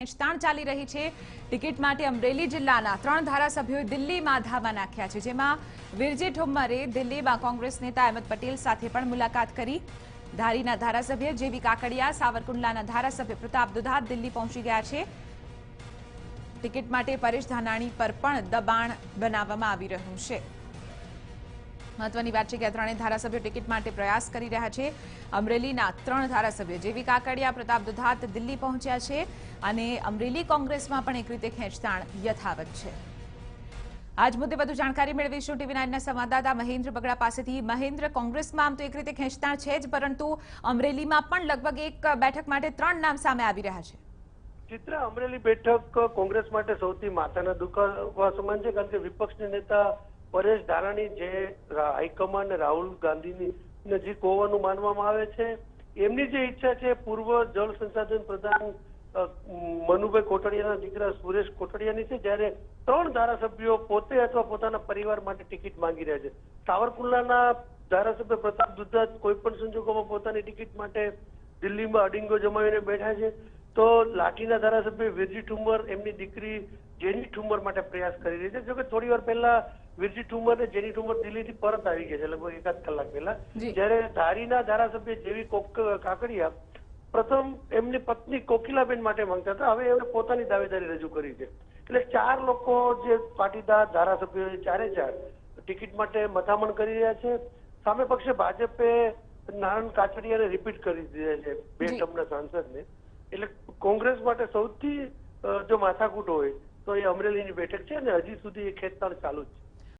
ખેંચતાણ ચાલી રહી છે। ટિકિટ માટે અમરેલી જિલ્લાના 3 ધારાસભ્યોએ દિલ્હીમાં ધાવા નાખ્યા છે, જેમાં વિરજી ઠુમ્મરે દિલ્હીમાં કોંગ્રેસ નેતા અહેમદ પટેલ સાથે પણ મુલાકાત કરી। ધારીના ધારાસભ્ય જેવી કાકડિયા, સાવરકુંડલાના ધારાસભ્ય પ્રતાપ દુધાત દિલ્હી પહોંચી ગયા છે। ટિકિટ માટે પરેશ ધાનાણી પર પણ દબાણ બનાવવામાં આવી રહ્યું છે। મહત્વની વાત છે કે આ ત્રણેય ધારાસભ્યો ટિકિટ માટે પ્રયાસ કરી રહ્યા છે। અમરેલીના 3 ધારાસભ્યો જેવી કાકડિયા, પ્રતાપ દુધાત દિલ્હી પહોંચ્યા છે અને અમરેલી કોંગ્રેસમાં પણ એક રીતે ખેંચતાણ યથાવત છે। આજ મુદ્દે વધુ જાણકારી મેળવીશું ટીવી 9ના સંવાદદાતા મહેન્દ્ર બગડા પાસેથી। મહેન્દ્ર, કોંગ્રેસમાં આમ તો એક રીતે ખેંચતાણ છે જ, પરંતુ અમરેલીમાં પણ લગભગ એક બેઠક માટે 3 નામ સામે આવી રહ્યા છે। ચિત્રા, અમરેલી બેઠક કોંગ્રેસ માટે સૌથી માથાના દુખાવા સમાન છે, કારણ કે વિપક્ષના નેતા પરેશ ધાનાણી જે હાઈકમાન્ડ રાહુલ ગાંધીની નજીક હોવાનું માનવામાં આવે છે, એમની જે ઈચ્છા છે પૂર્વ જળ સંસાધન પ્રધાન મનુભાઈ કોટડિયાના દીકરા સુરેશ કોટડિયાની છે, જ્યારે 3 ધારાસભ્યો પોતે અથવા પોતાના પરિવાર માટે ટિકિટ માંગી રહ્યા છે। સાવરકુંડલાના ધારાસભ્ય પ્રતાપ દુધાત કોઈ પણ સંજોગોમાં પોતાની ટિકિટ માટે દિલ્હીમાં અડિંગો જમાવીને બેઠા છે, તો લાઠીના ધારાસભ્ય વિરજી ઠુમ્મર એમની દીકરી જેની ઠુમ્મર માટે પ્રયાસ કરી રહી છે। જોકે થોડી વાર પહેલા વિરજી ઠુમ્મર અને જેની ઠુમ્મર દિલ્હીથી પરત આવી ગયા છે, લગભગ 1 કલાક પહેલા। જ્યારે ધારીના ધારાસભ્ય જેવી કાકડિયા પ્રથમ એમની પત્ની કોકિલાબેન માટે માંગતા હતા, હવે એમણે પોતાની દાવેદારી રજૂ કરી છે। એટલે 4 લોકો જે પાટીદાર ધારાસભ્યો ચારે ટિકિટ માટે મથામણ કરી રહ્યા છે। સામે પક્ષે ભાજપે નારાયણ કાછડિયાને રિપીટ કરી દીધા છે 2 ટર્મના સાંસદને। એટલે કોંગ્રેસ માટે સૌથી જો માથાકૂટ હોય તો એ અમરેલીની બેઠક છે અને હજી સુધી એ ખેંચતાણ ચાલુ જ છે।